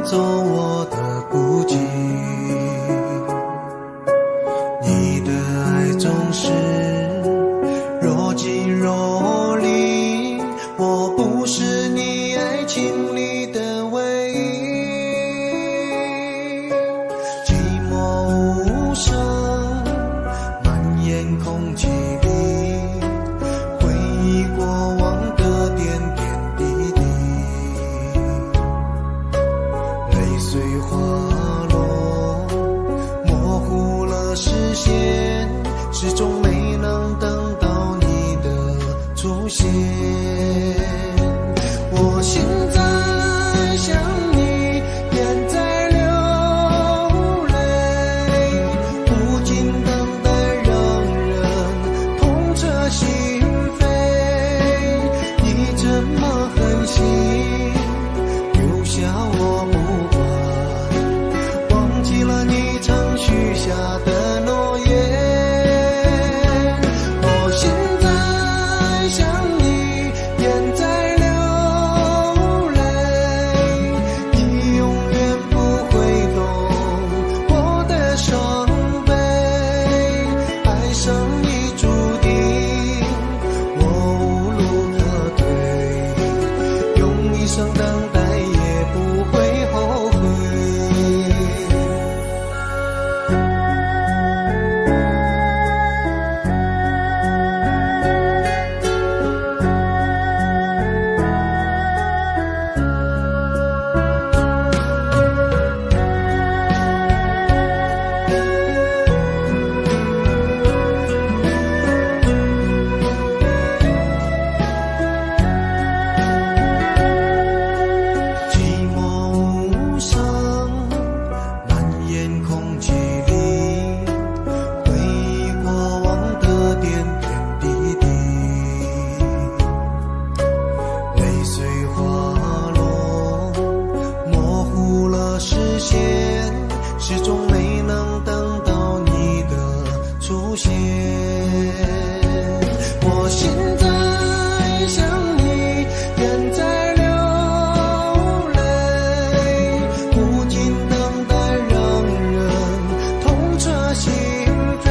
做我的孤寂。你的爱总是若即若离，我不是你爱情里的唯一。寂寞无声蔓延空气里，回忆过往的点点滴滴，泪水滑落，模糊了视线，始终没能等到你的出现。我现在想你，眼在流泪，无尽等待让人痛彻心扉。你怎么狠心留下我不管，忘记了你曾许下的诺言。我现在想你，眼在流泪，你永远不会懂我的伤悲。爱上你注定我无路可退，用一生等待也不会后悔。寂寞无声蔓延空气里，回忆过往的点点滴滴，泪水滑落，模糊了视线，始终没能等到你的出现。我现在想你，眼在流泪，无尽等待让人痛彻心扉。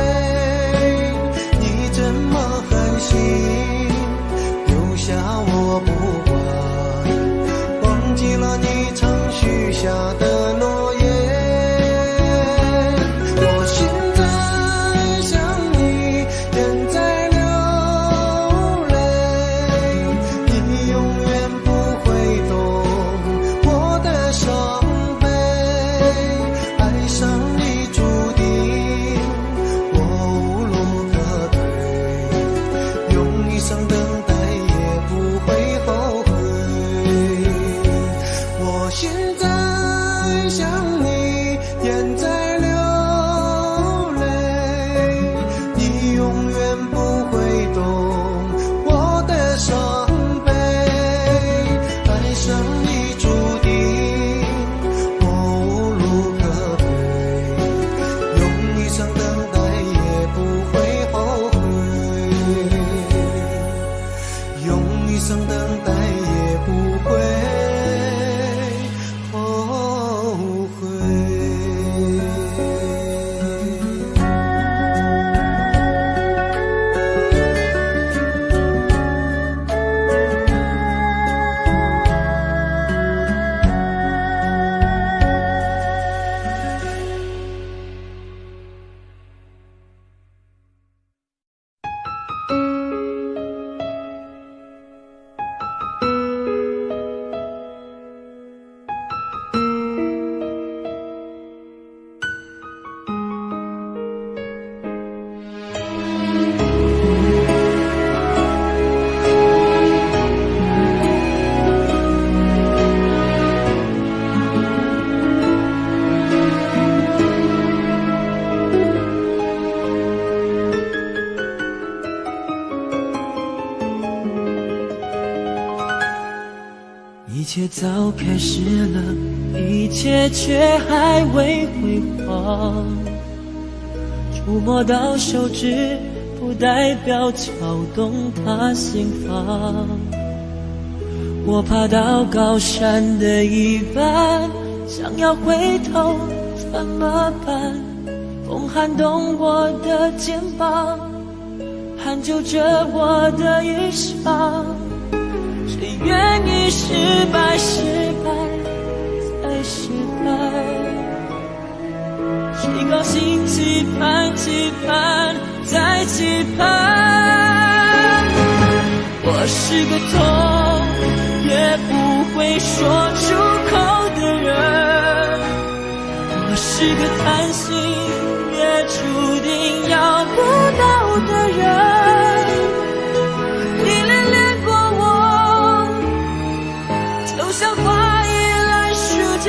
你怎么狠心留下我不管，忘记了你曾许下的诺言。我现在想你，眼在流泪，你永远不会懂我的伤悲。爱上你注定我无路可退，用一生等待也不会后悔。我现在想你，眼在流泪，你永远不会懂我的伤悲。爱上你注定我无路可退，用一生等待也不会后悔，用一生等待也不会后悔。一切早开始了，一切却还未辉煌。触摸到手指，不代表敲动他心房。我爬到高山的一半，想要回头怎么办？风撼动我的肩膀，hand就着我的衣裳。谁愿意失败，失败再失败？谁高兴期盼，期盼再期盼？我是个痛也不会说出口的人，我是个贪心也注定要不到的人。你恋恋过我，就像花依烂树间，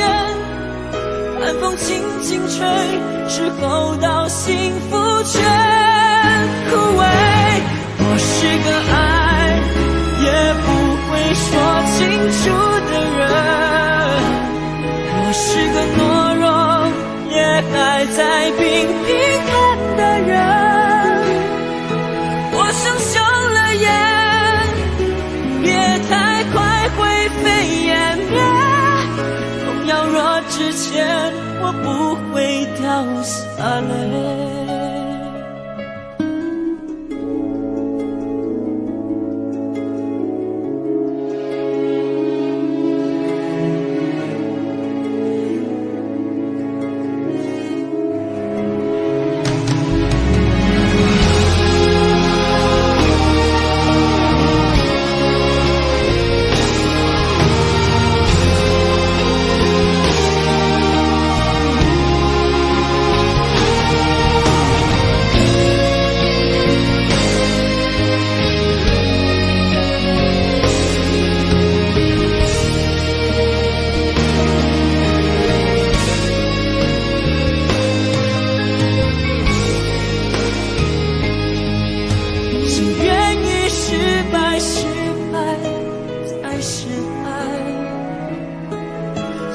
寒风轻轻吹，之后到幸福全枯萎。我是个爱也不会说清楚的人，我是个懦弱也还在频频看的人。我想休了眼，别太快灰飞烟灭。痛要若之前，我不会掉下泪。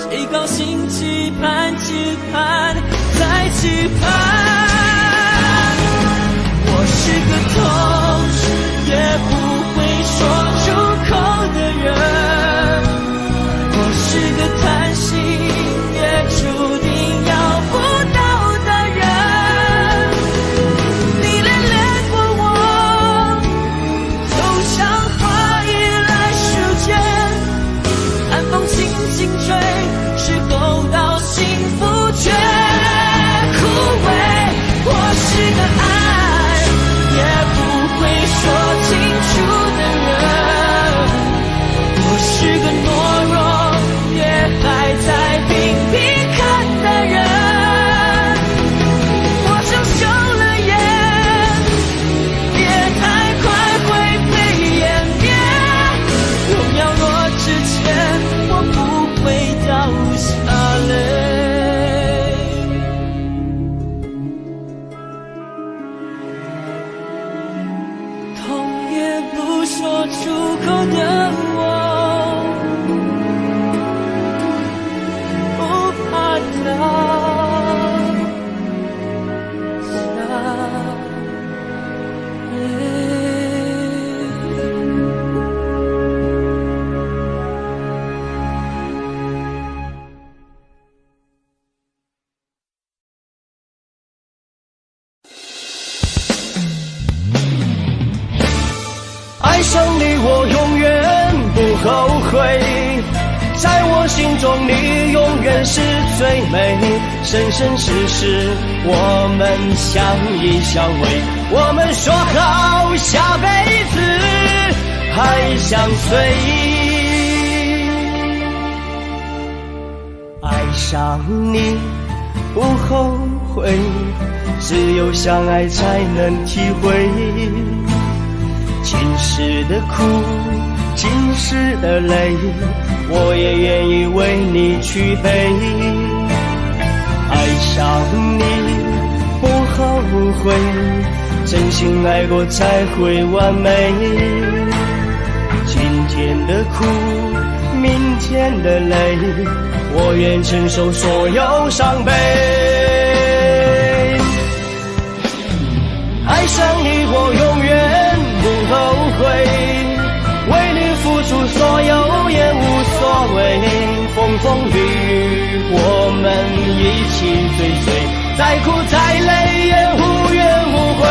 谁高兴期盼，期盼再期盼？我是个痛也不会说出口的人，我是个贪心也注定要不到的人。你恋恋过我，就像花依烂树间，寒风轻轻吹，之后到幸福全枯萎。我是个爱也不会说清楚的人，我是个懦弱也还在频频看的人。我想休了眼，别太快灰飞烟灭。荣耀若之前，我不会掉下泪。痛也不说出口的我，不怕掉下泪。爱上你我永远不后悔，在我心中你永远是最美，生生世世我们相依相偎，我们说好下辈子还相随。爱上你不后悔，只有相爱才能体会，今世的苦，今世的累，我也愿意为你去背。爱上你不后悔，真心爱过才会完美。今天的苦，明天的累，我愿承受所有伤悲。爱上你我永远不后悔，为你付出所有也无所谓，风风雨雨我们一起追随，再苦再累也无怨无悔。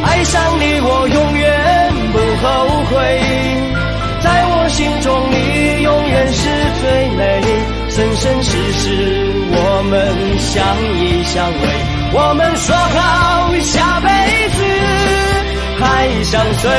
爱上你我永远不后悔，在我心中你永远是最美，生生世世我们相依相偎，我们说好下辈子还相随。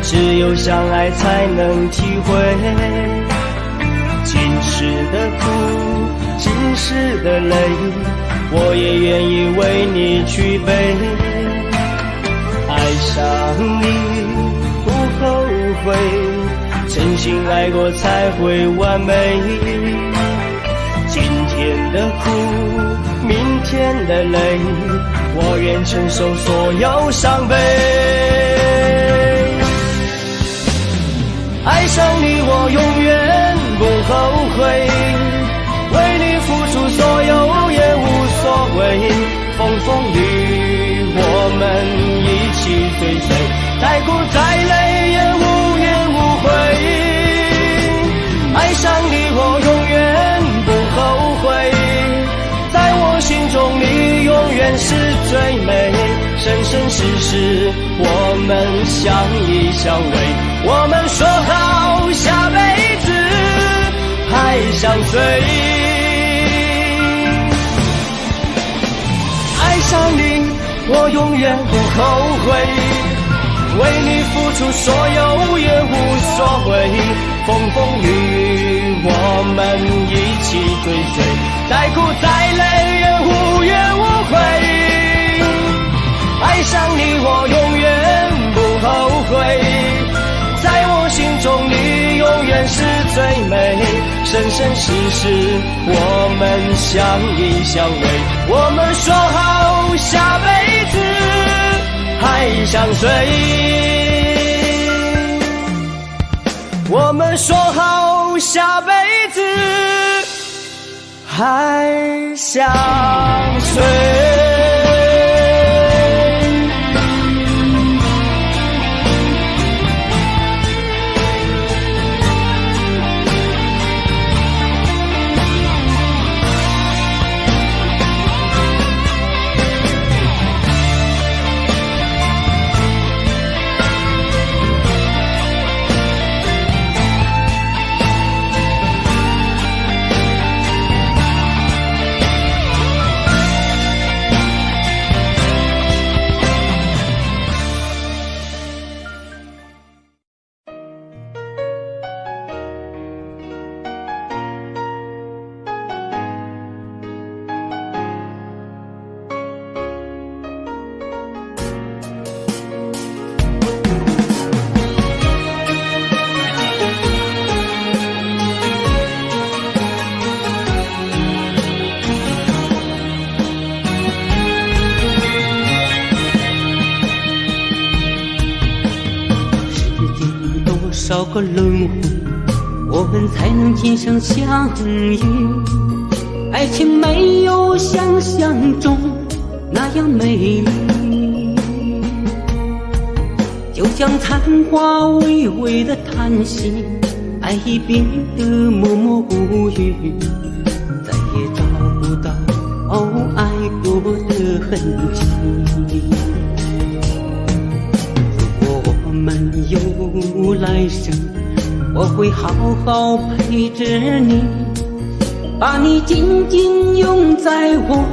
只有相爱才能体会，今世的苦，今世的累，我也愿意为你去背。爱上你不后悔，真心爱过才会完美。今天的苦，明天的累，我愿承受所有伤悲。爱上你我永远不后悔，为你付出所有也无所谓，风风雨雨我们一起追随，再苦再累也无怨无悔。爱上你我永远不后悔，在我心中你永远是最美，生生世世我们相依相偎，我们说好下辈子还相随。爱上你我永远不后悔，为你付出所有也无所谓，风风雨雨我们一起追随，再苦再累也无怨无悔。爱上你我永远不后悔，在我心中你永远是最美，生生世世我们相依相偎，我们说好下辈子还相随，我们说好下辈子还相随。少个轮回，我们才能今生相遇。爱情没有想象中那样美丽，就像残花微微的叹息，爱已变得默默无语，再也找不到爱过的痕迹。我们有来生，我会好好陪着你，把你紧紧拥在我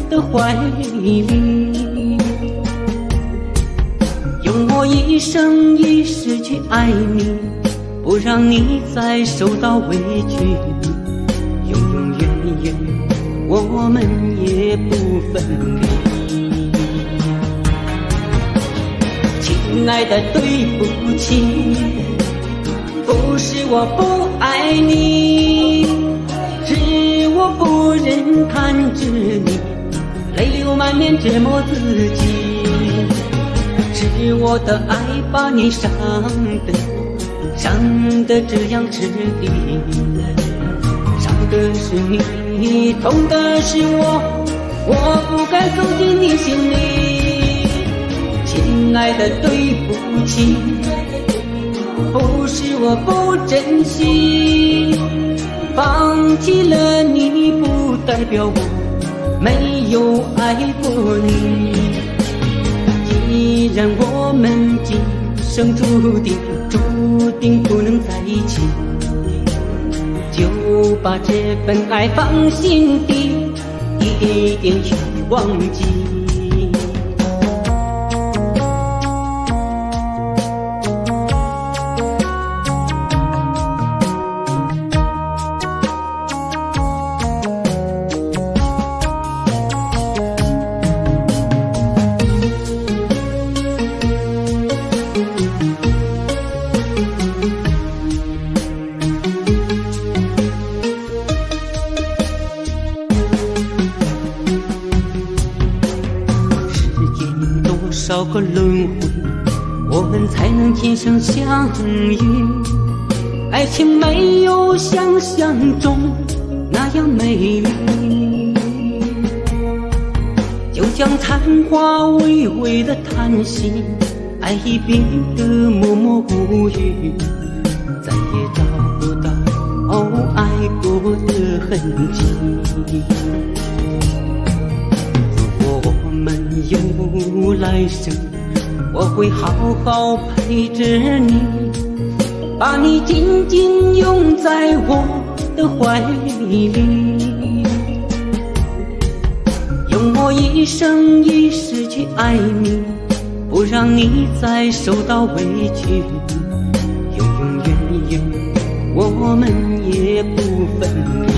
的怀里，用我一生一世去爱你，不让你再受到委屈。我们也不分离。亲爱的，对不起，不是我不爱你，是我不忍看着你泪流满面折磨自己，是我的爱把你伤得这样彻底，伤的是你，痛的是我，我不该走进你心里。亲爱的，对不起，不是我不珍惜，放弃了你不代表我没有爱过你。既然我们今生注定不能在一起，就把这份爱放心底，一点去忘记。多少个轮回，我们才能今生相遇？爱情没有想象中那样美丽，就像残花微微的叹息，爱已变得默默无语，再也找不到爱过的痕迹。有来生，我会好好陪着你，把你紧紧拥在我的怀里，用我一生一世去爱你，不让你再受到委屈，永永远远我们也不分离。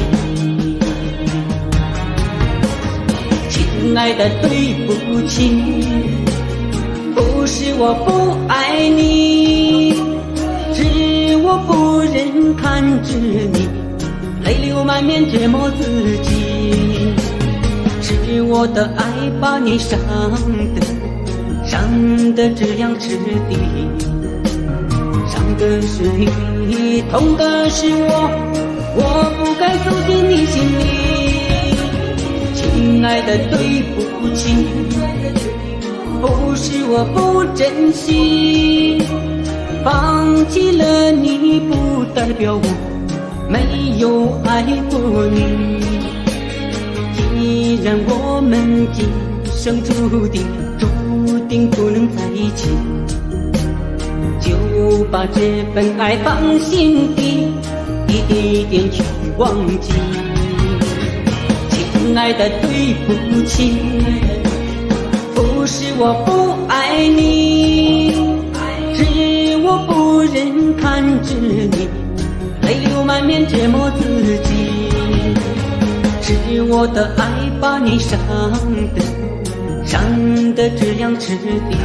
亲爱的，对不起，不是我不爱你，是我不忍看着你泪流满面折磨自己，是我的爱把你伤得这样彻底，伤的是你，痛的是我，我不该走进你心里。亲爱的，对不起，不是我不珍惜，放弃了你不代表我没有爱过你。既然我们今生注定不能在一起，就把这份爱放心底，一点去忘记。亲爱的，对不起，不是我不爱你，是我不忍看着你泪流满面折磨自己，是我的爱把你伤得这样彻底，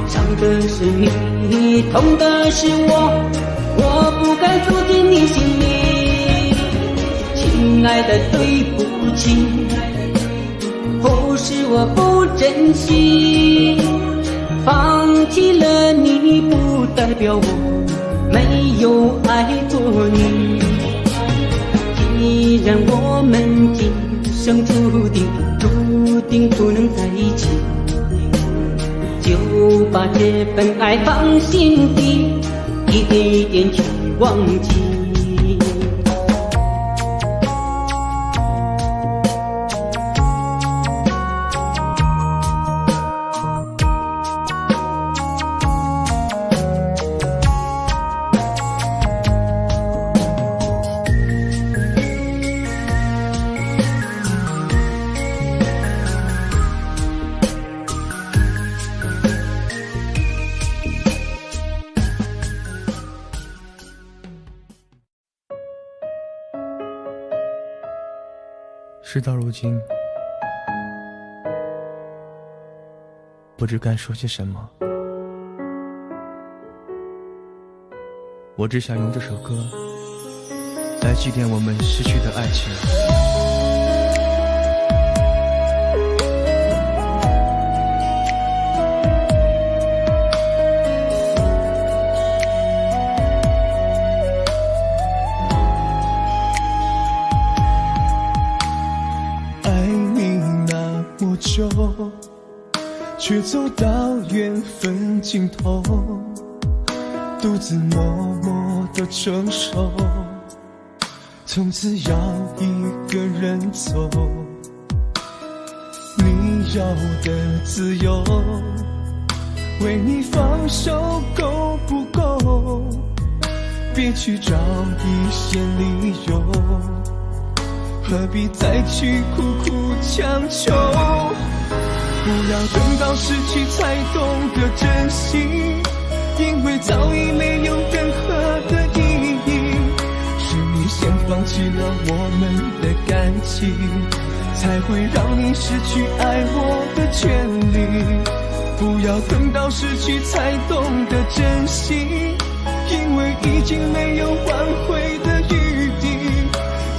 伤的是你，痛的是我，我不该走进你心里。亲爱的，对不起，不是我不珍惜，放弃了你不代表我没有爱过你。既然我们今生注定不能在一起，就把这份爱放心底，一点去忘记。事到如今，不知该说些什么。我只想用这首歌来祭奠我们失去的爱情。却走到缘分尽头，独自默默地承受，从此要一个人走。你要的自由，为你放手够不够？别去找一些理由，何必再去苦苦强求？不要等到失去才懂得珍惜，因为早已没有任何的意义。是你先放弃了我们的感情，才会让你失去爱我的权利。不要等到失去才懂得珍惜，因为已经没有挽回的余地。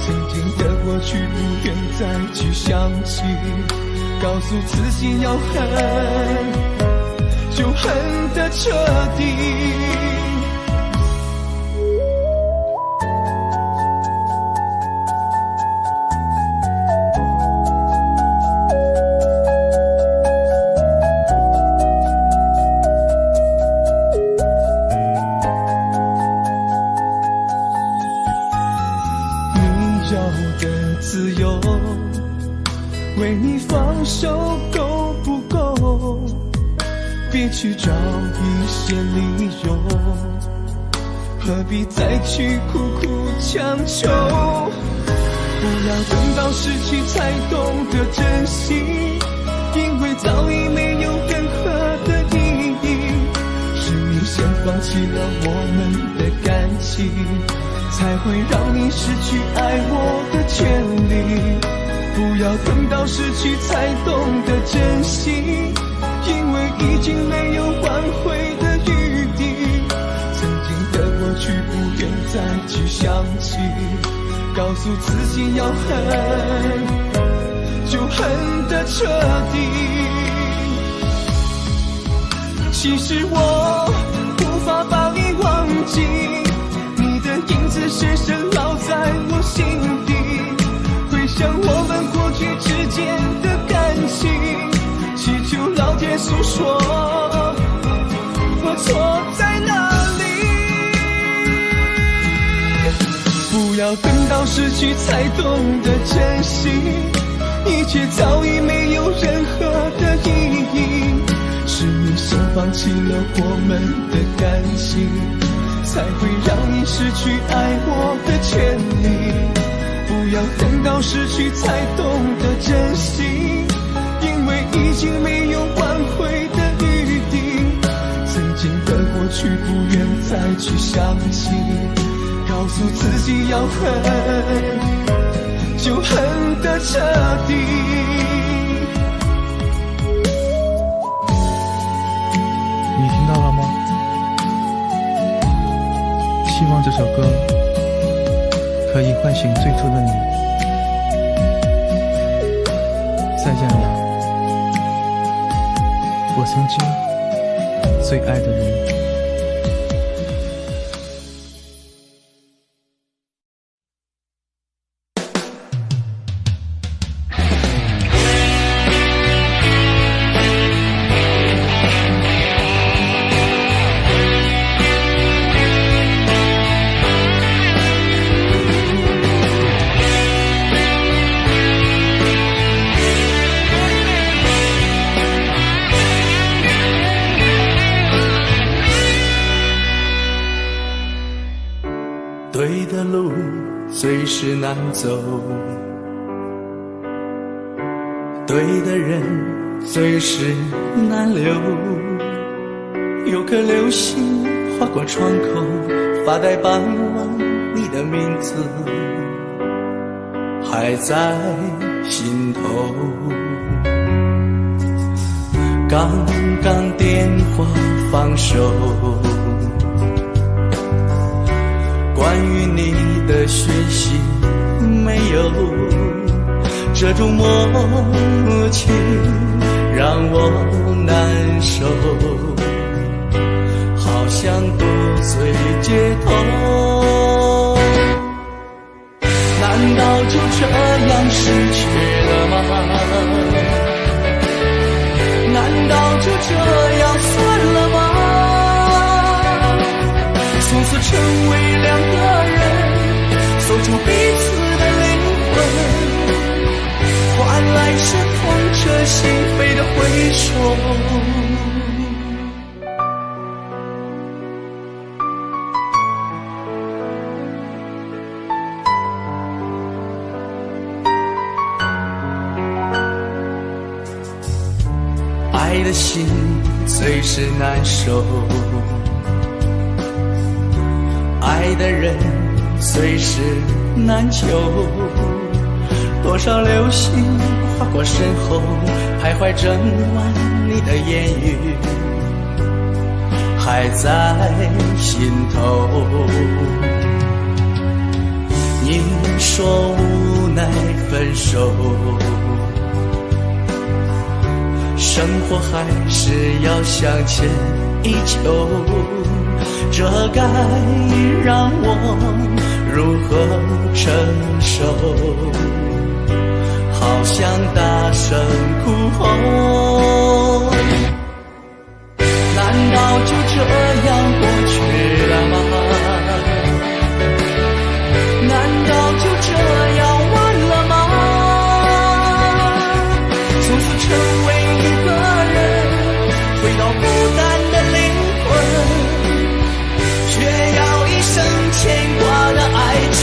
曾经的过去不愿再去想起，告诉自己要恨，就恨得彻底。你要的自由，为你放手够不够？别去找一些理由，何必再去苦苦强求？不要等到失去才懂得珍惜，因为早已没有任何的意义。是你先放弃了我们的感情，才会让你失去爱我的权利。不要等到失去才懂得珍惜，因为已经没有挽回的余地。曾经的过去不愿再去想起，告诉自己要恨，就恨得彻底。其实我无法把你忘记，你的影子深深烙在我心底。回想我们过去之间的感情，祈求老天诉说我错在哪里。不要等到失去才懂得珍惜，一切早已没有任何的意义。是你先放弃了我们的感情，才会让你失去爱我的权利。不要等到失去才懂得珍惜，因为已经没有挽回的余地。曾经的过去不愿再去想起，告诉自己要恨，就恨得彻底。你听到了吗？希望这首歌可以唤醒最初的你。再见了，我曾经最爱的人。对的路最是难走，对的人最是难留。有颗流星划过窗口，发呆傍望你的名字，还在心头。刚刚电话放手，关于你的讯息没有，这种默契让我难受，好像多醉街头。难道就这样失去了吗？难道就这样算了吗？从此成为两个人，守住彼此的灵魂，换来是痛彻心扉的回首。爱的心最是难受，爱的人最是难求。多少流星划过身后，徘徊整晚你的言语还在心头。你说无奈分手，生活还是要向前依旧，这该让我如何承受？好想大声哭吼，难道就这样过去了吗？难道就这样完了吗？从此成为回到孤单的灵魂，却要一生牵挂的哀愁。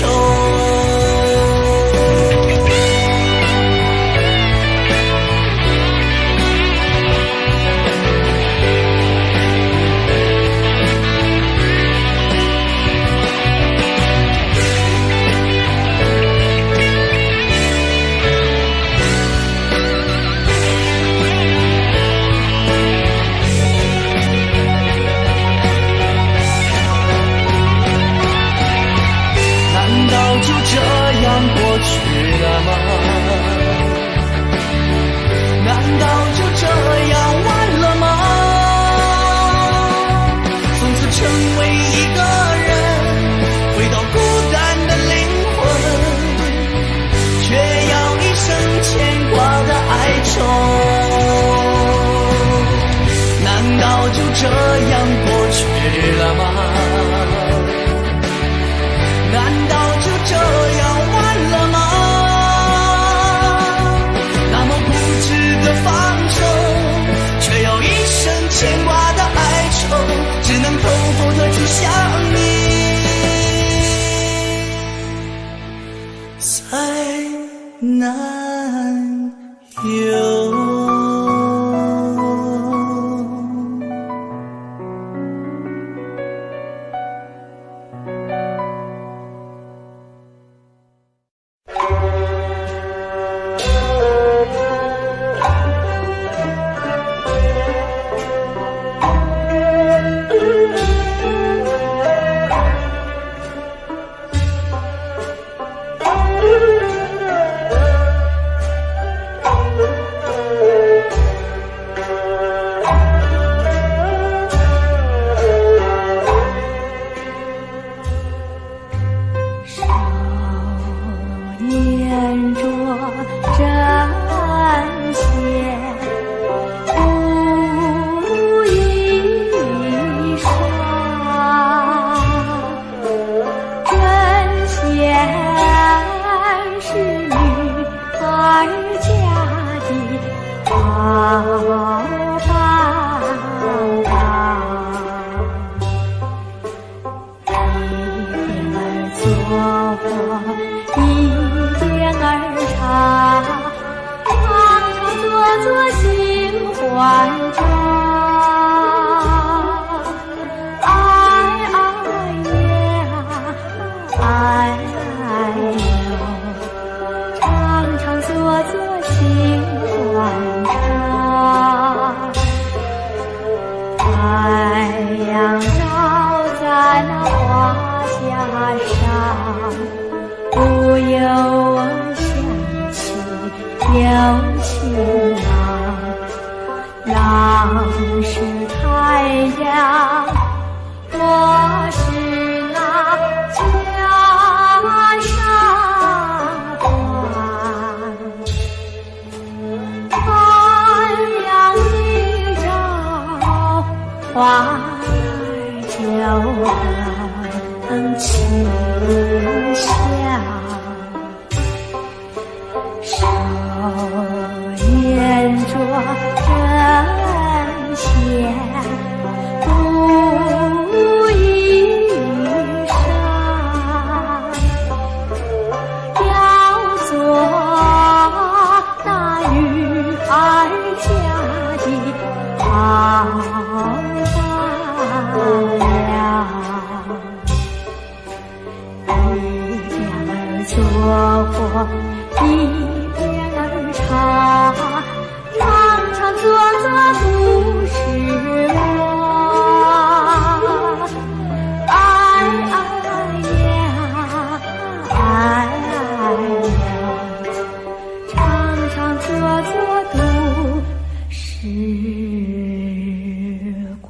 过去了吗？难道就这样完了吗？从此成为一个人，回到孤单的灵魂，却要一生牵挂的哀愁。难道就这样过去了吗？难道就这样完了吗？那么固执的放手，却要一生牵挂的哀愁，只能偷偷的去想你，才难有。哎呦，想起有情郎，郎是太阳，我是那江上花。太阳一照，花儿就更清香。手捻着针线，不衣裳，要做那女儿家的好伴娘。一边儿做活，一边儿唱，唱唱做做不是我。哎哎呀，哎呀，唱唱做做都是光。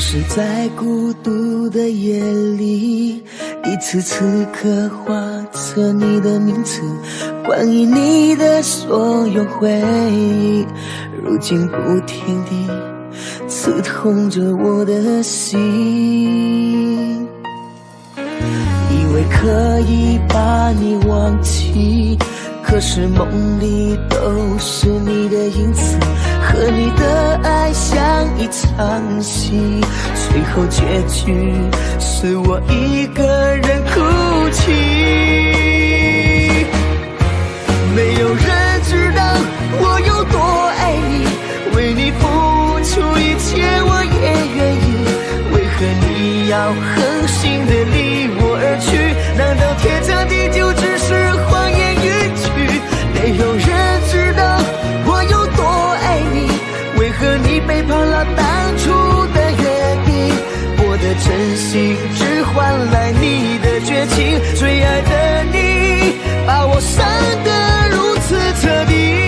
是在孤独的夜里，一次次刻画着你的名字，关于你的所有回忆，如今不停地刺痛着我的心。以为可以把你忘记，可是梦里都是你的影子，和你的爱像一场戏，最后结局是我一个人哭泣。没有人知道我有多爱你，为你付出一切我也愿意，为何你要狠心的离我而去？难道天长地久只是谎言一句？没有人知道我有多爱你，为何你背叛了当初的约定？我的真心只换来你的绝情，最爱的你把我伤得如此彻底。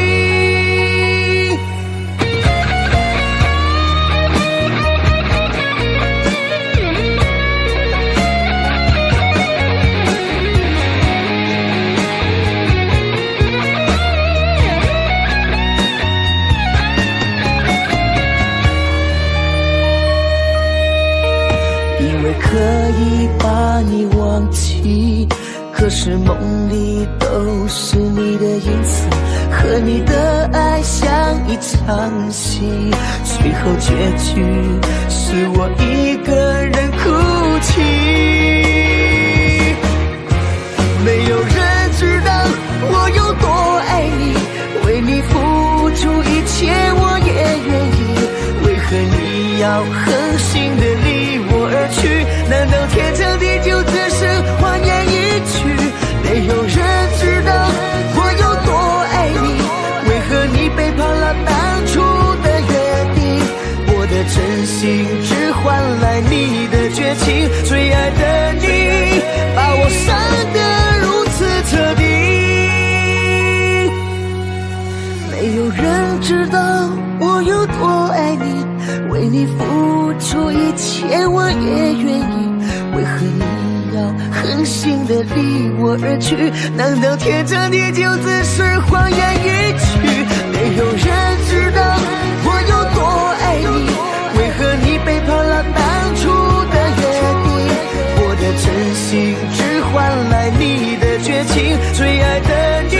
可以把你忘记，可是梦里都是你的影子，和你的爱像一场戏，最后结局是我一个人哭泣。没有人知道我有多爱你，为你付出一切我也愿意，为何你要狠心的离我而去？难道天长地久只是谎言一句？没有人知道我有多爱你，为何你背叛了当初的约定？我的真心只换来你的绝情，最爱的你把我伤得如此彻底。没有人知道我有多爱你，为你付出一切我也愿意，为何你要狠心的离我而去？难道天长地久只是谎言一句？没有人知道我有多爱你，为何你背叛了当初的约定？我的真心只换来你的绝情，最爱的你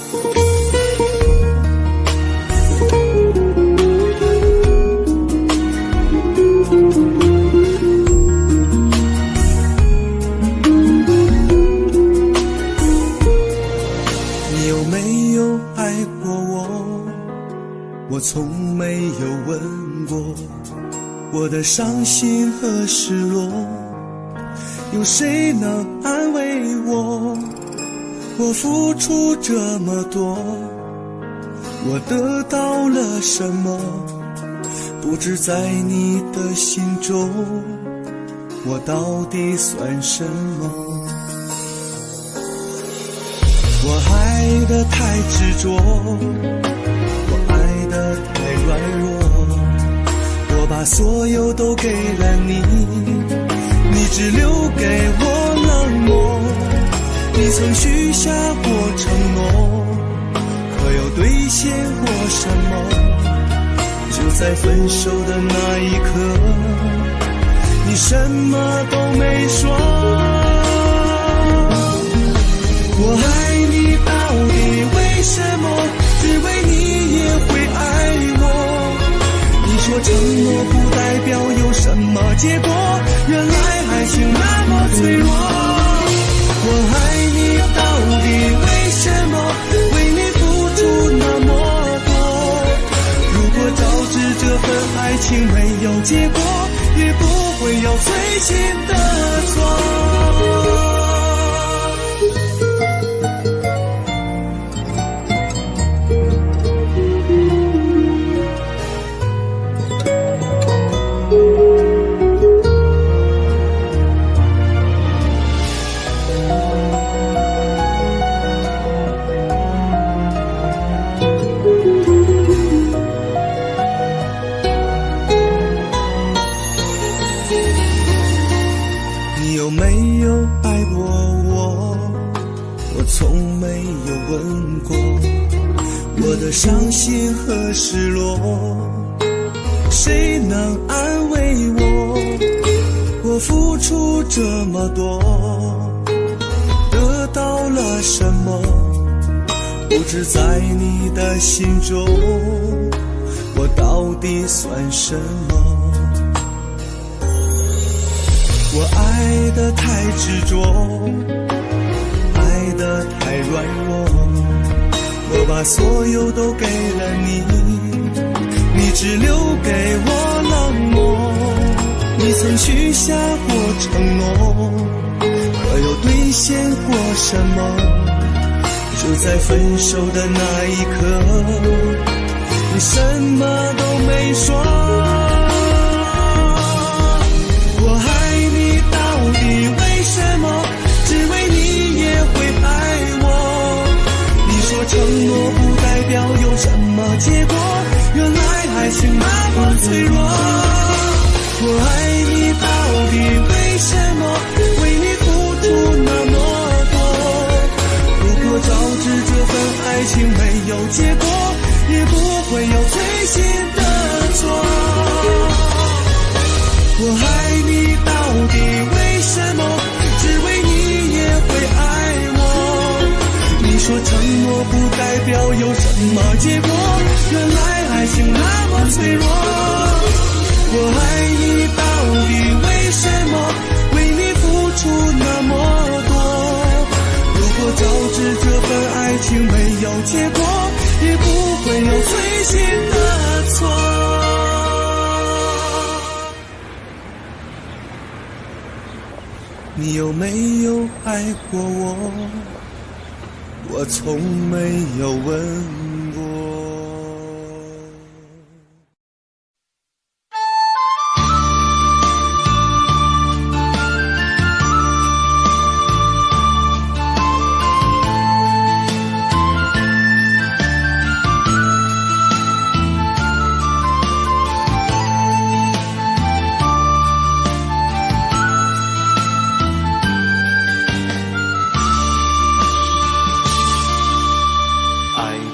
你有没有爱过我？我从没有问过。我的伤心和失落，有谁能安慰我？我付出这么多，我得到了什么？不知在你的心中，我到底算什么？我爱得太执着，我爱得太软弱，我把所有都给了你，你只留给我冷漠。你曾许下过承诺，可有兑现过什么？就在分手的那一刻，你什么都没说。我爱你到底为什么？只为你也会爱我。你说承诺不代表有什么结果，原来爱情那么脆弱。我爱你到底为什么？为你付出那么多。如果早知这份爱情没有结果，也不会有最新的错。你有没有爱过我？我从没有问过。我的伤心和失落，谁能安慰我？我付出这么多，得到了什么？不知在你的心中，我到底算什么？我爱得太执着，爱得太软弱，我把所有都给了你，你只留给我冷漠。你曾许下过承诺，可有兑现过什么？就在分手的那一刻，你什么都没说。我爱你到底为什么？只为你也会爱我。你说承诺不代表有什么结果，原来爱情那么脆弱。我爱你到底为什么？为你付出那么多。如果早知这份爱情没有结果，也不会有最新的错。我爱你到底为什么？只为你也会爱我。你说承诺不代表有什么结果，原来爱情那么脆弱。我爱你到底为什么？为你付出那么多。如果早知这份爱情没有结果，也不会有最新的错。你有没有爱过我？我从没有问过。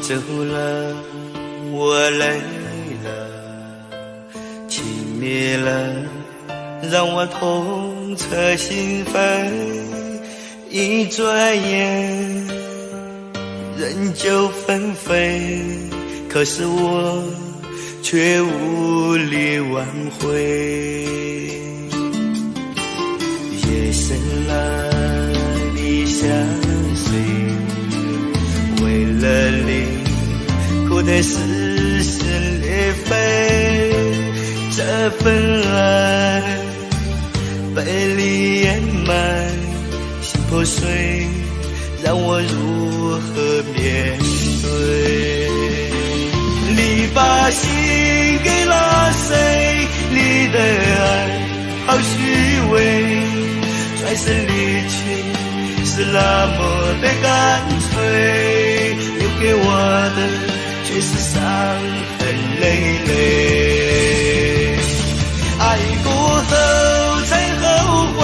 走了，我累了，轻蔑了，让我痛彻心扉。一转眼，人就纷飞，可是我却无力挽回。夜深了，你想谁？为了你，哭得撕心裂肺。这份爱被你掩埋，心破碎，让我如何面对？你把心给了谁？你的爱好虚伪，转身离去是那么的干脆，留给我的却是伤痕累累。爱过后才后悔，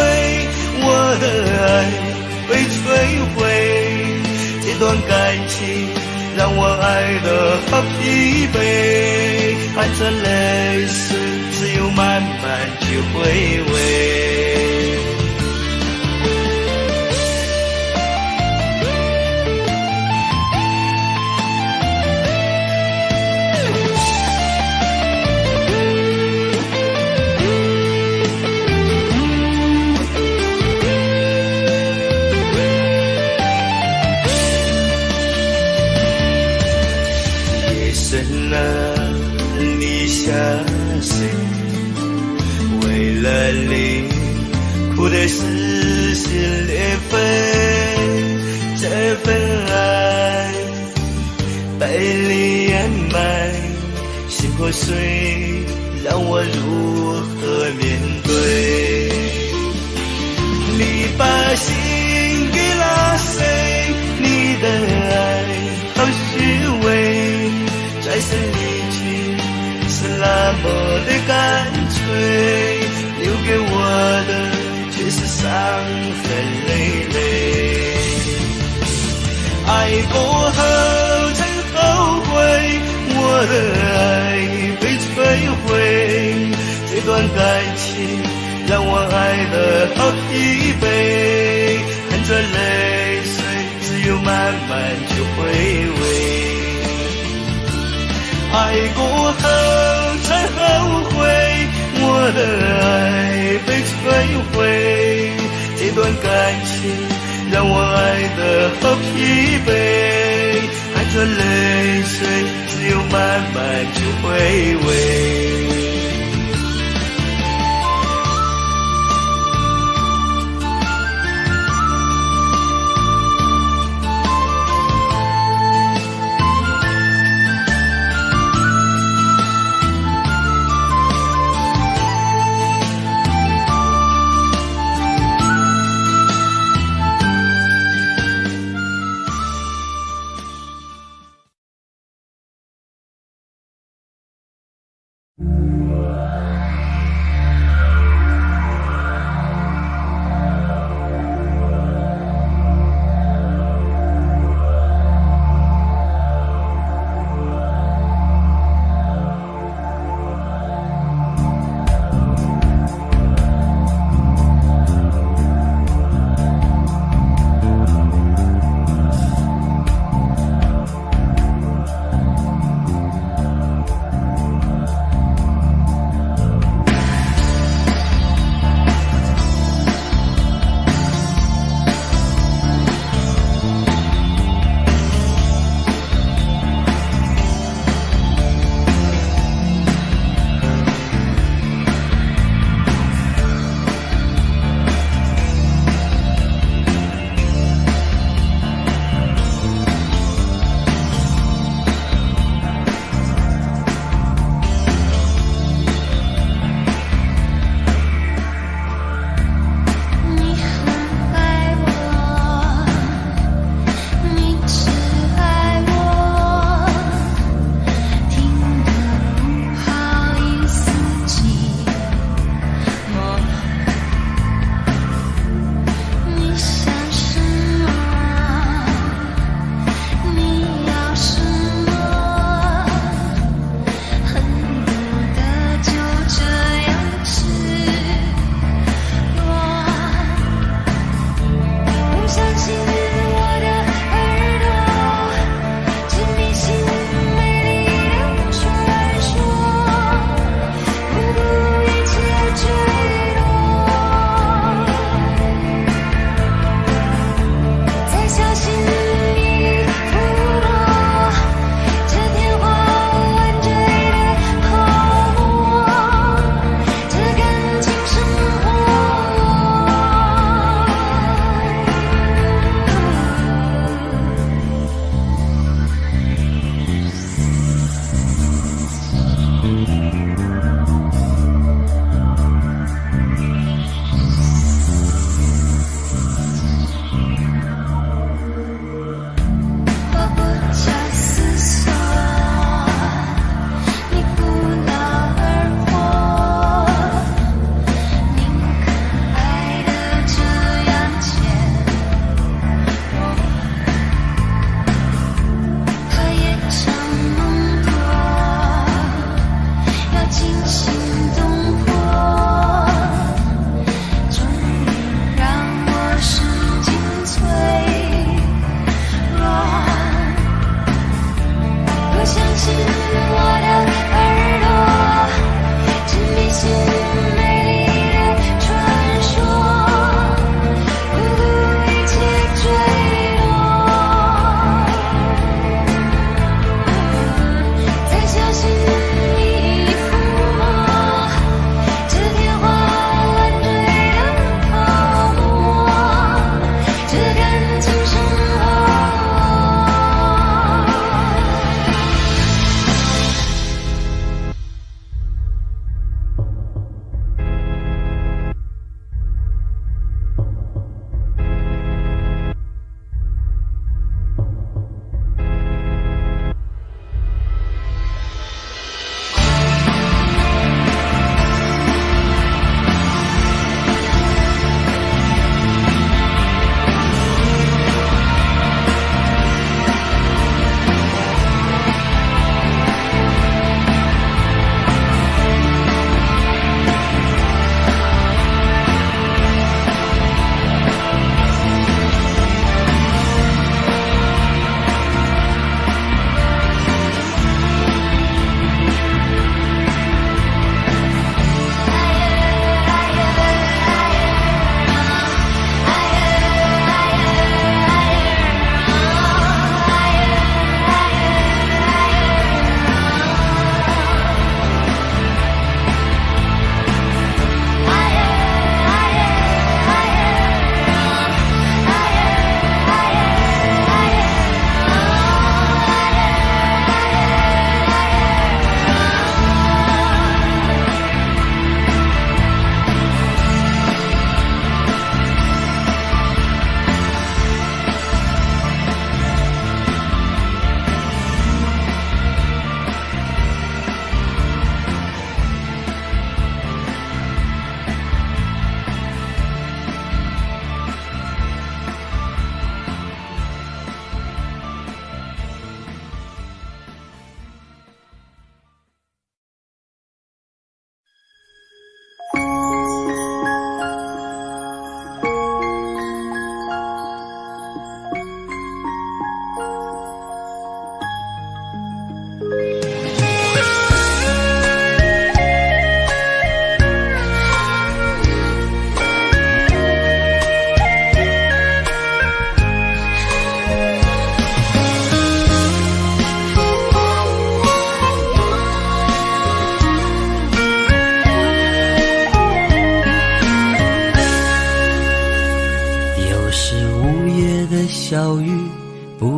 我的爱被摧毁，这段感情让我爱得好疲惫，含着泪水只有慢慢去回味。你想谁？为了你，哭得撕心裂肺。这份爱被你掩埋，心破碎，让我如何面对？你把心给了谁？你的爱好虚伪，转身离去是那么的干脆，留给我的却是伤痕累累。爱过后才后悔，我的爱被摧毁，这段感情让我爱得好疲惫，含着泪水只有慢慢去回味。爱过后才后悔，我的爱被摧毁，这段感情让我爱得好疲惫，含着泪水只有慢慢去回味。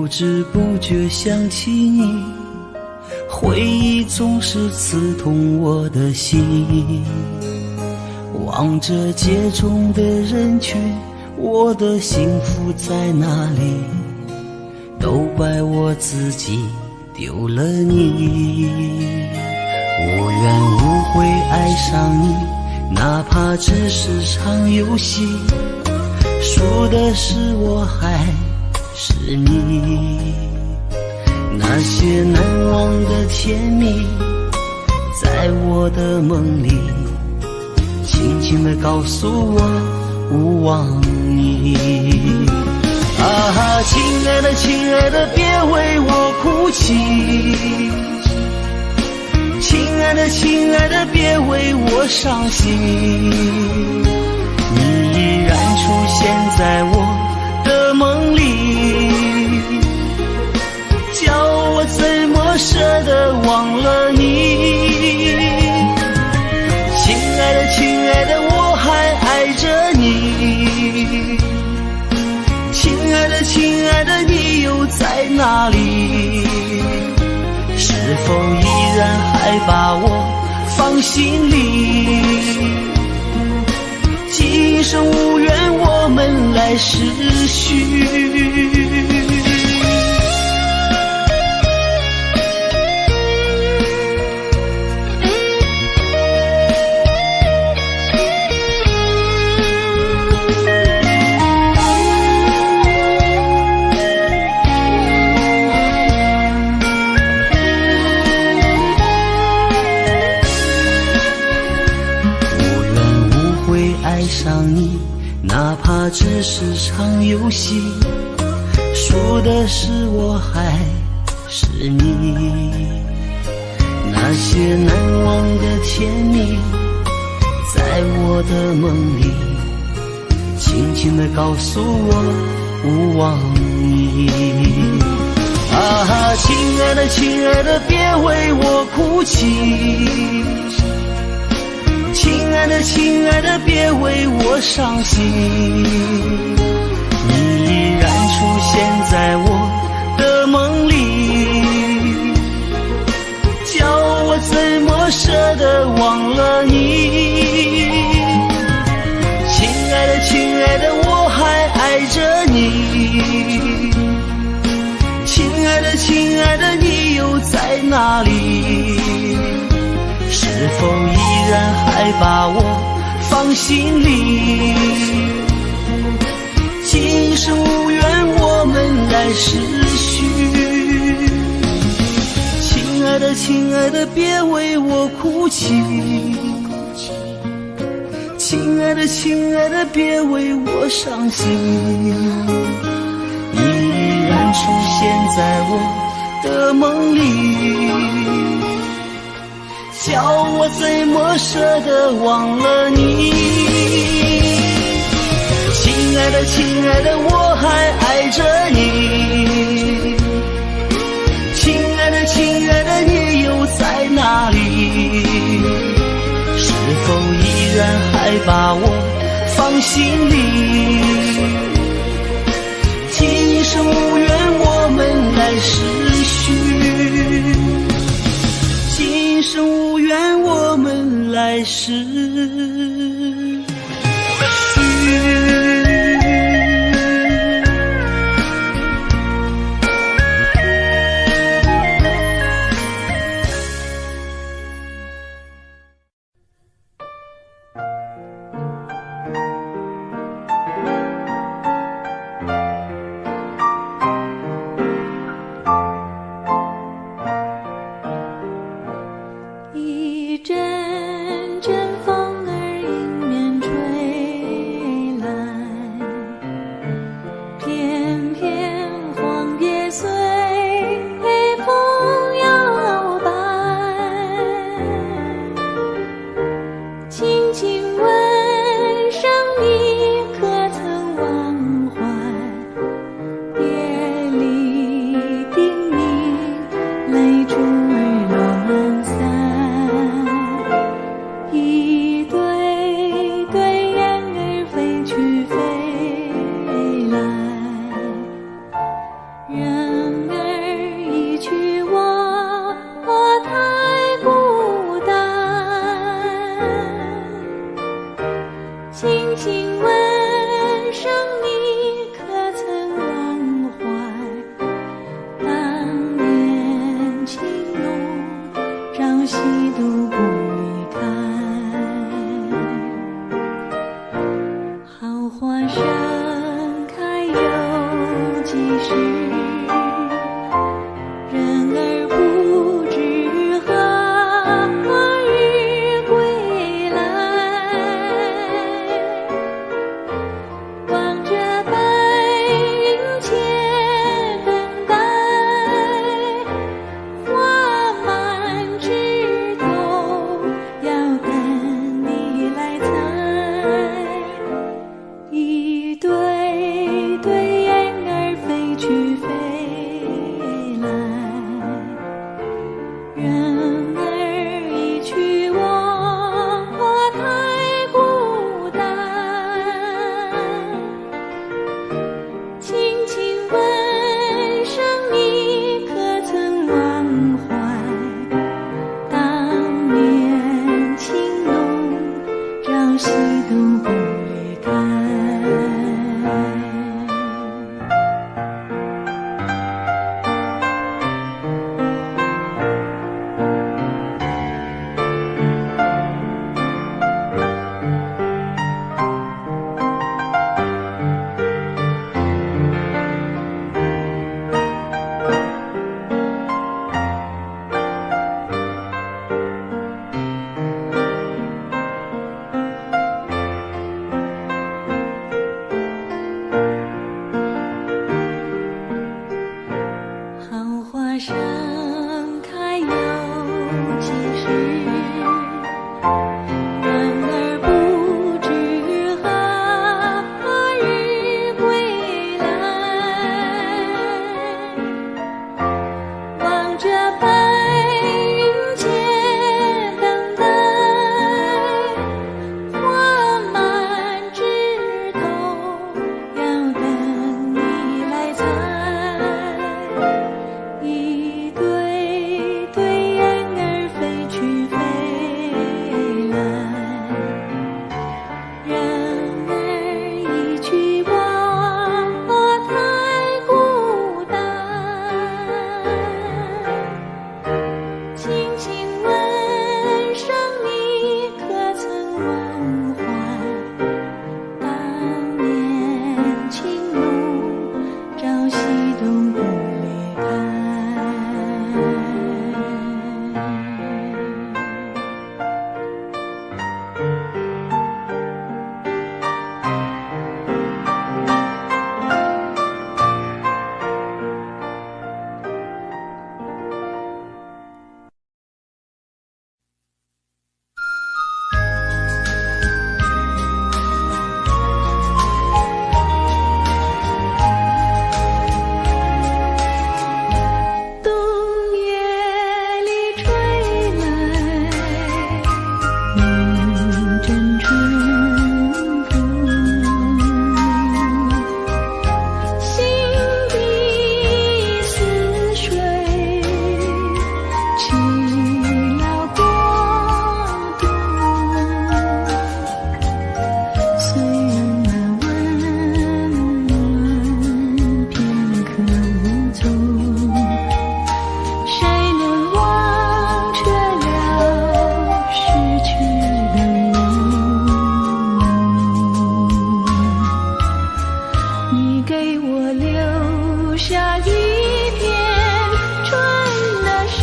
不知不觉想起你，回忆总是刺痛我的心。望着街中的人群，我的幸福在哪里？都怪我自己丢了你。无缘无悔爱上你，哪怕只是场游戏，输的是我还是你。那些难忘的甜蜜，在我的梦里轻轻地告诉我勿忘你。啊，亲爱的亲爱的，别为我哭泣，亲爱的亲爱的，别为我伤心。你依然出现在我的梦里，叫我怎么舍得忘了你。亲爱的亲爱的，我还爱着你。亲爱的亲爱的，你又在哪里？是否依然还把我放心里？今生无缘，我们来世续。哪怕只是场游戏，输的是我还是你。那些难忘的甜蜜，在我的梦里轻轻地告诉我勿忘你。啊，亲爱的亲爱的，别为我哭泣，亲爱的亲爱的，别为我伤心。你依然出现在我的梦里，叫我怎么舍得忘了你。亲爱的亲爱的，我还爱着你。亲爱的亲爱的，你又在哪里？是否依然还把我放心里？今生无缘，我们来世续。亲爱的亲爱的，别为我哭泣，亲爱的亲爱的，别为我伤心。你依然出现在我的梦里，叫我怎么舍得忘了你。亲爱的亲爱的，我还爱着你。亲爱的亲爱的，你又在哪里？是否依然还把我放心里？今生无缘，我们来世续。今生无缘，我们来世续。一阵阵风盛开有几时？人儿不知何日归来，望着白云间等待，花满枝头，要等你来采。一对对雁儿飞去飞来，人儿一去我太孤单。轻轻问声你可曾忘怀？当年情浓，朝夕都不离开。冬夜里吹来一阵春风，心底似水起了波动。虽然那温暖片刻无踪，谁能忘却了逝去的我？你给我留下一片春的诗，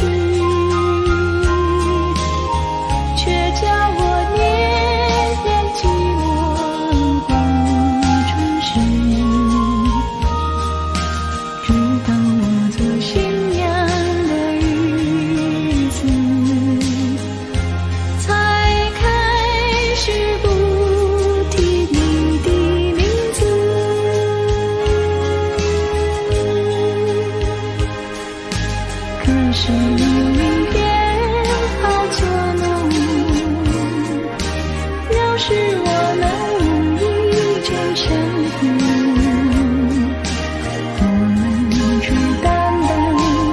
却叫我年年寂寞过春时。直到我做新娘的日子，才开始不提你的名字。可是有一天好作弄，要是我能无意间相逢，我们却淡淡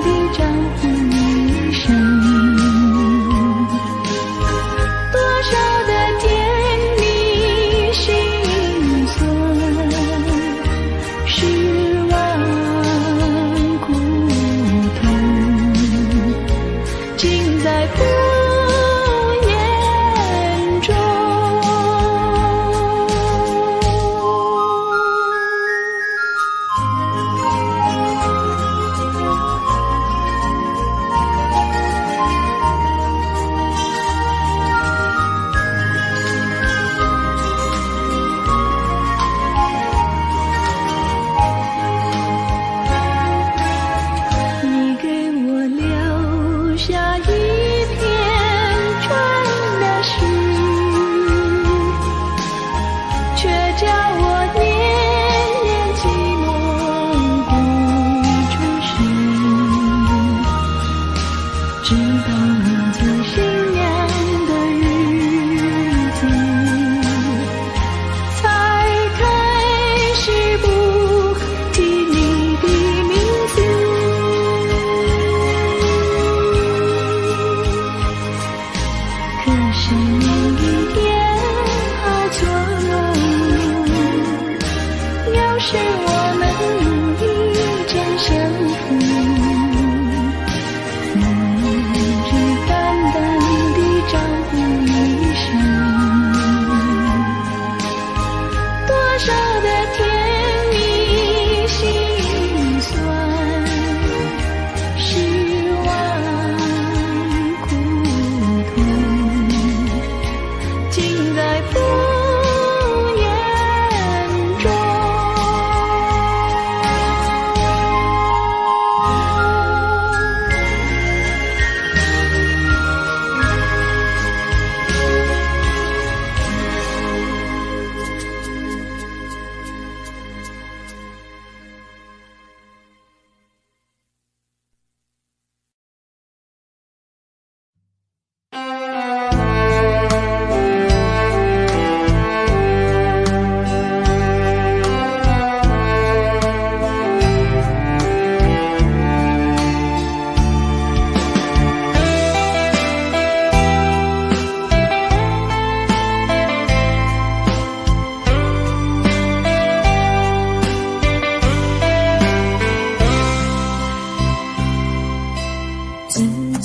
地招呼一声。多少的甜蜜心酸，失望苦痛，今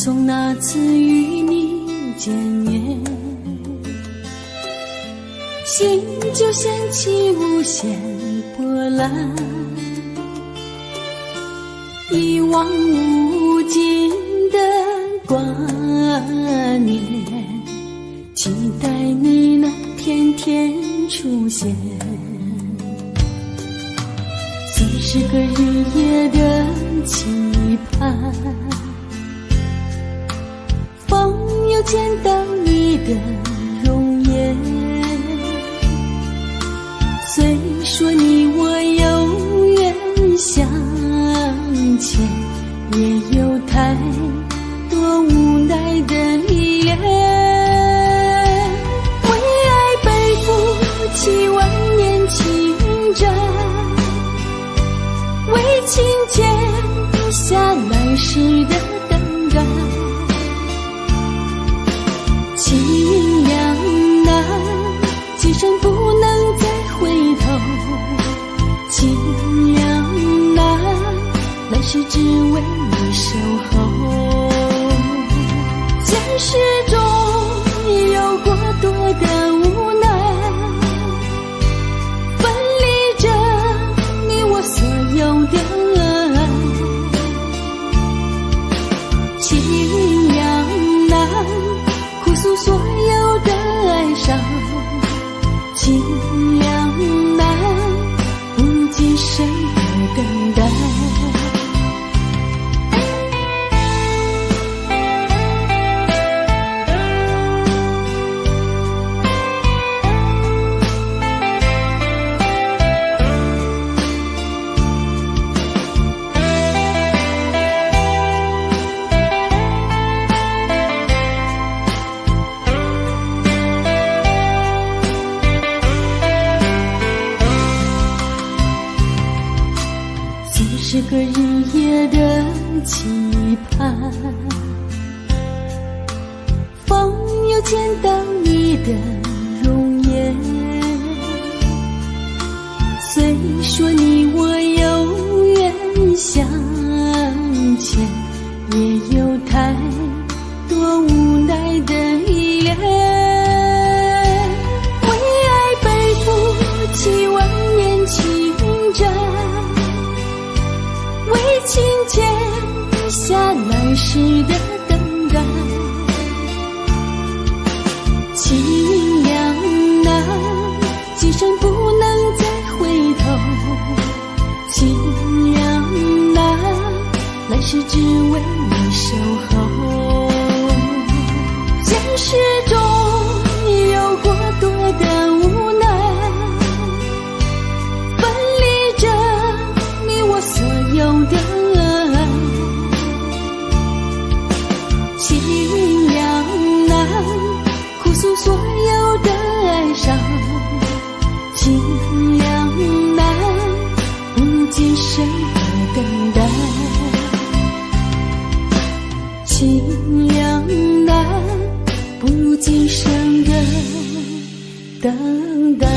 从那次与你见面，心就掀起无限波澜，一望无尽的挂念，期待你那天天出现。似是个日夜的期盼，风又见到你的容颜。虽说你我有缘相牵，也有太多无奈的历练。为爱背负7万年情债，为情欠下来时的等待。情两难，今生不能再回头。情两难，来世只为你守候。现实中有过多的无奈，分离着你我所有的爱。情两难，哭诉所有的哀伤。情两难，不如今生的等待。是个日夜的期盼，风又见到你的容颜。虽说你我有缘相牵，也有太多无奈的依恋。为爱背负7万年情债，为情欠下来时的等待。情两难，今生不能再回头。情两难，来世只为你守候。现实中有过多的无奈，分离着你我所有的爱。情两难，哭诉所有的哀伤。情两难，不如今生的等待。情两难，不如今生的等待。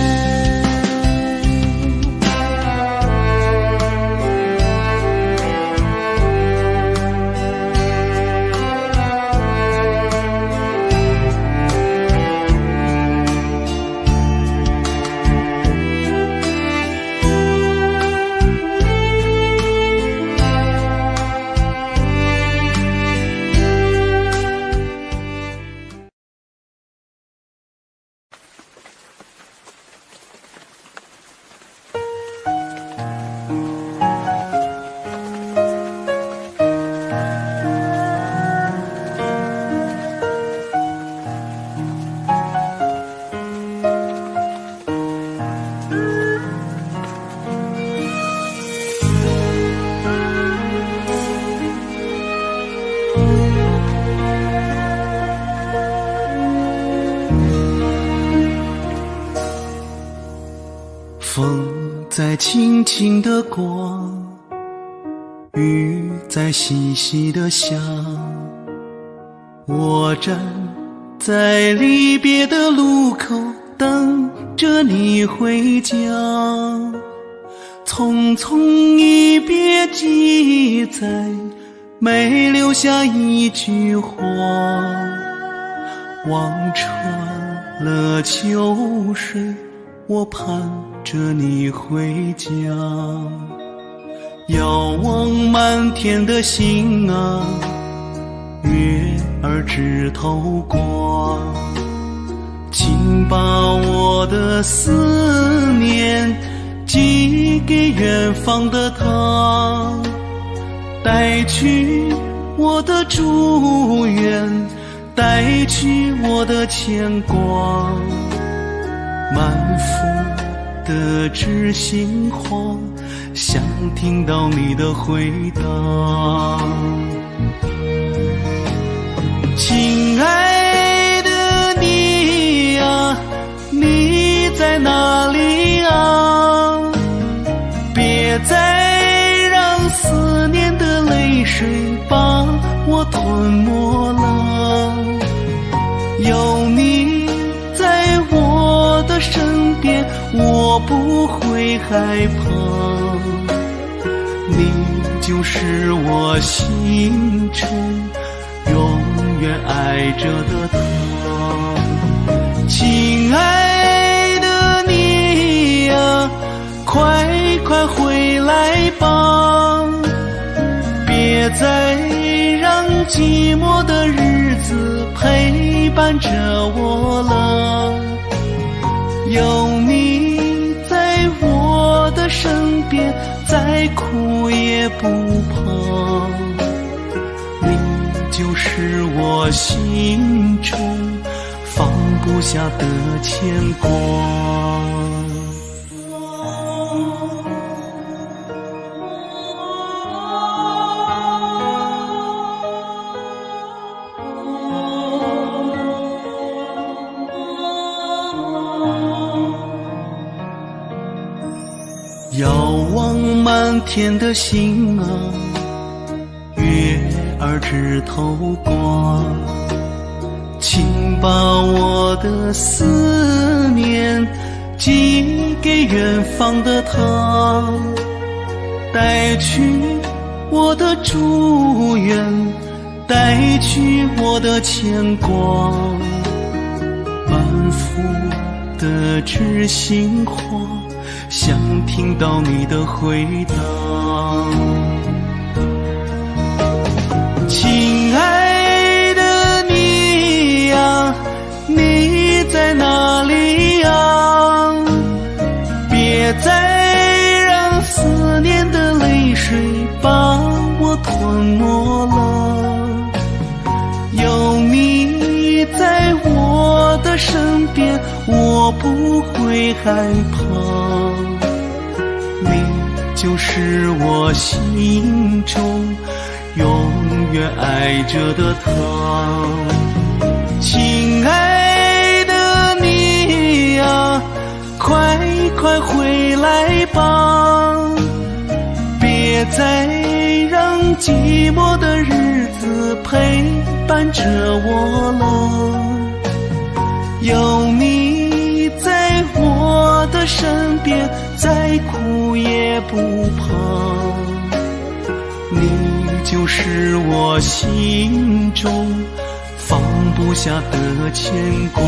风在轻轻地刮，雨在细细地下。我站在离别的路口，等着你回家。匆匆一别，记在没留下一句话。望穿了秋水，我盼着你回家。遥望满天的星啊，月儿枝头挂。请把我的思念寄给远方的他，带去我的祝愿，带去我的牵挂。满腹的知心话，想听到你的回答。亲爱的你啊，你在哪里啊？别再让思念的泪水把我吞没了。有你在我的身边，我不会害怕。你就是我心中永远爱着的他。亲爱的你啊，快快回来吧，别再让寂寞的日子陪伴着我了。有你在我的身边，再苦也不怕。你就是我心中放不下的牵挂。遥望满天的星啊，月儿枝头挂。请把我的思念寄给远方的他，带去我的祝愿，带去我的牵挂。满腹的知心话，想听到你的回答。亲爱的你呀，你在哪里呀？别再让思念的泪水把我吞没了。有你在我的身边，我不会害怕。你就是我心中永远爱着的他。亲爱的你呀，快快回来吧，别再让寂寞的日子陪伴着我了。有你在我的身边，再苦也不怕。你就是我心中放不下的牵挂。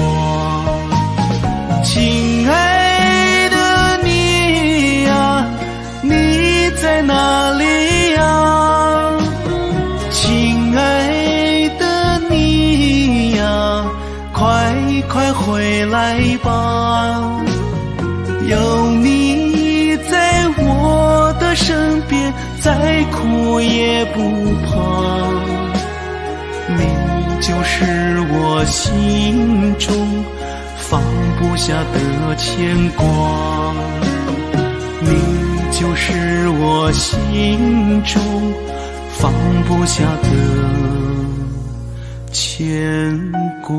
亲爱的你呀，你在哪里呀？亲爱的你呀，快快回来吧，有你在我的身边，再苦也不怕。你就是我心中放不下的牵挂，你就是我心中放不下的牵挂。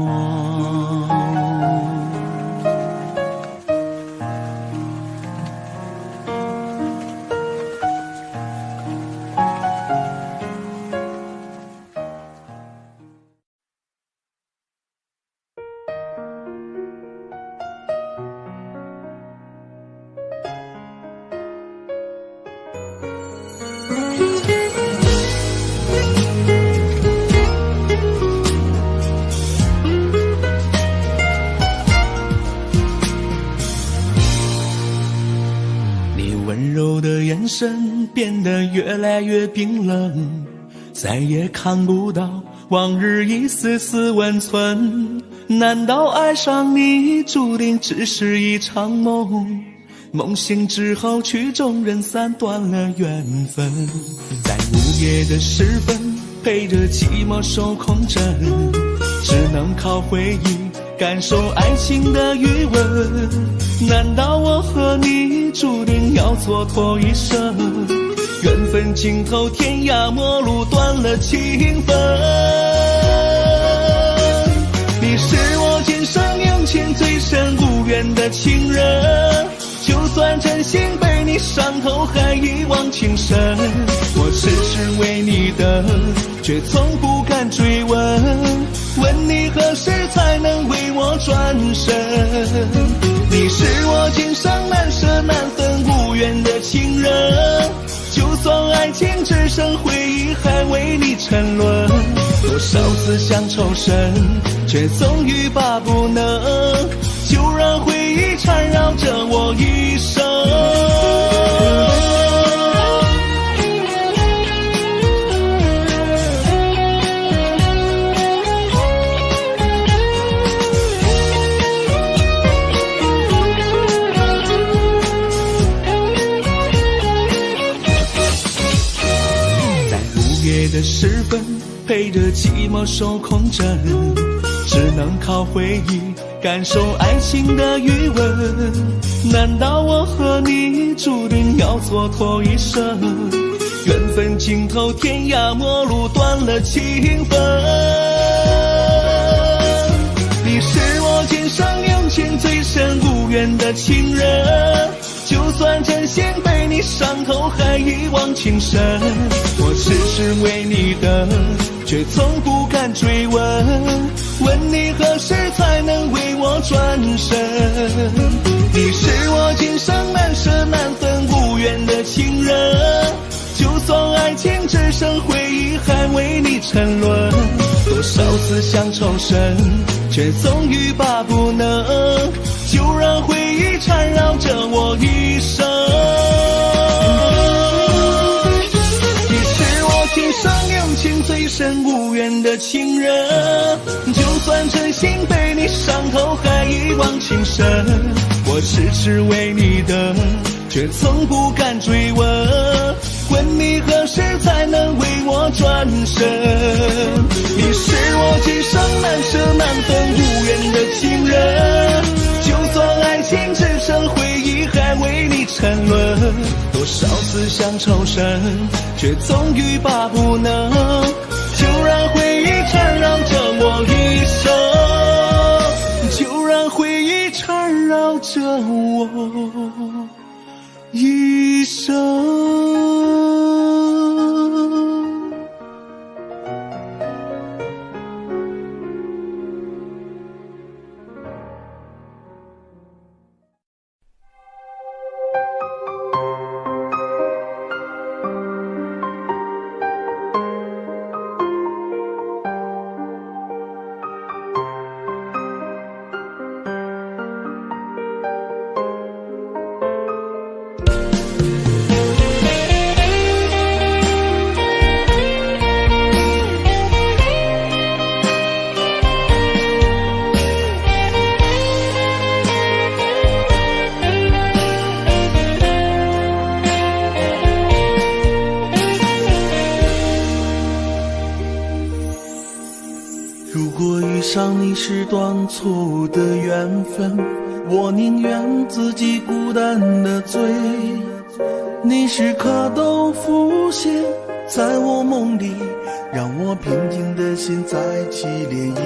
变得越来越冰冷，再也看不到往日一丝丝温存。难道爱上你注定只是一场梦？梦醒之后曲终人散，断了缘分。在午夜的时分，陪着寂寞受空枕，只能靠回忆感受爱情的余温。难道我和你注定要蹉跎一生？缘分尽头，天涯陌路，断了情分。你是我今生有情最深无缘的情人，就算真心被你伤透，还一往情深。我痴痴为你等，却从不敢追问，问你何时才能为我转身。你是我今生难舍难分无缘的情人，就算爱情只剩回忆，还为你沉沦。多少次想抽身，却总欲罢不能，就让回忆缠绕着我一生。在午夜的时分，陪着寂寞受空枕，只能靠回忆感受爱情的余温。难道我和你注定要蹉跎一生？缘分尽头，天涯陌路，断了情分。你是我今生有情最深无缘的情人，就算真心被你伤透，还一往情深。我痴痴为你等，却从不敢追问，问你何时才能为我转身。你是我今生难舍难分无缘的情人，就算爱情只剩回忆，还为你沉沦。多少次想抽身，却总欲罢不能，就让回忆缠绕着我一生。你是我今生有情最深无缘的情人，就算真心被你伤透，还一往情深。我痴痴为你等，却从不敢追问，问你何时才能为我转身。你是我今生难舍难分无缘的情人，就算爱情只剩回忆，还为你沉沦。多少次想抽身，却总欲罢不能，就让回忆缠绕着我一生，就让回忆缠绕着我一生。如果遇上你是断错的缘分，我宁愿自己孤单的醉。你时刻都浮现在我梦里，让我平静的心再起涟漪。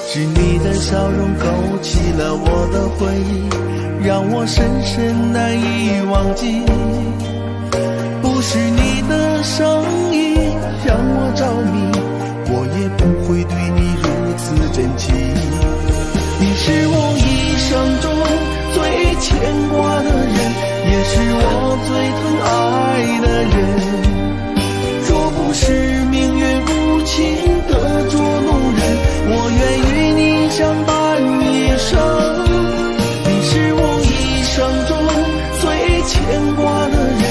是你的笑容勾起了我的回忆，让我深深难以忘记。不是你的声音让我着迷，我也不会对你如此真情。你是我一生中最牵挂的人，也是我最疼爱的人。若不是命运无情的捉弄人，我愿与你相伴一生。你是我一生中最牵挂的人，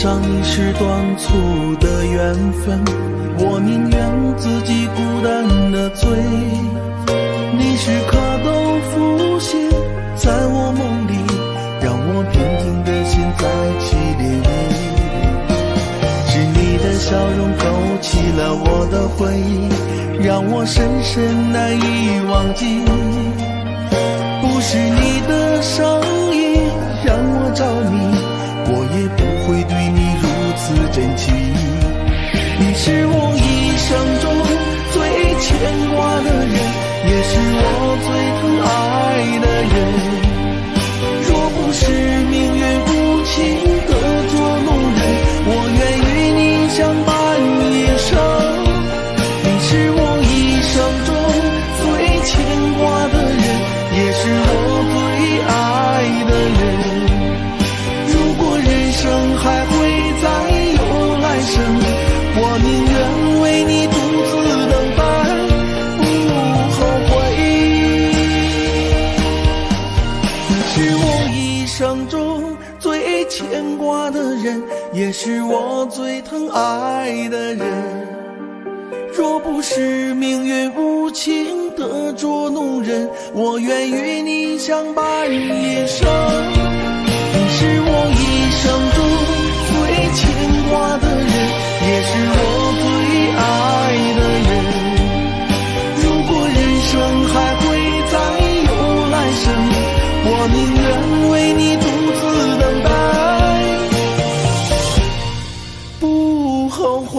上你是短促的缘分，我宁愿自己孤单的醉。你时刻都浮现在我梦里，让我平静的心再起涟漪。是你的笑容勾起了我的回忆，让我深深难以忘记。不是你的声音让我着迷，我也不会对你如此真情。你是我一生中最牵挂的人，也是我最疼爱的人。若不是命运无情的捉弄人，我愿与你相伴一生。你是我一生中最牵挂的人，也是我最爱的人。如果人生还会再有来生，我宁愿为你独自等待，不后悔。你是我一生中最牵挂的人，也是我最疼爱的人。若不是命运无情的捉弄人，我愿与你相伴一生。你是我一生中最牵挂的人，也是我最爱的人。如果人生还会再有来生，我宁愿为你独自等待，不后悔。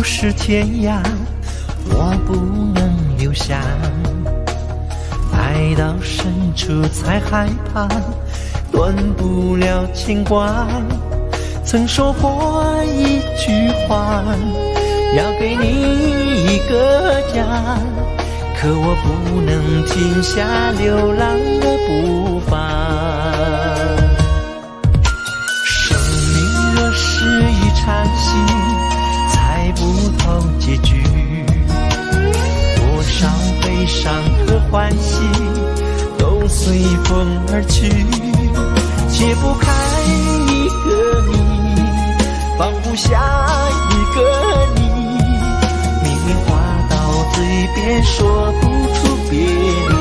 是天涯，我不能留下。爱到深处才害怕，断不了牵挂。曾说过一句话，要给你一个家，可我不能停下流浪的步伐。生命若是一场戏，猜不透结局，多少悲伤和欢喜都随风而去，解不开一个谜，放不下一个你，命运话到嘴边说不出别离。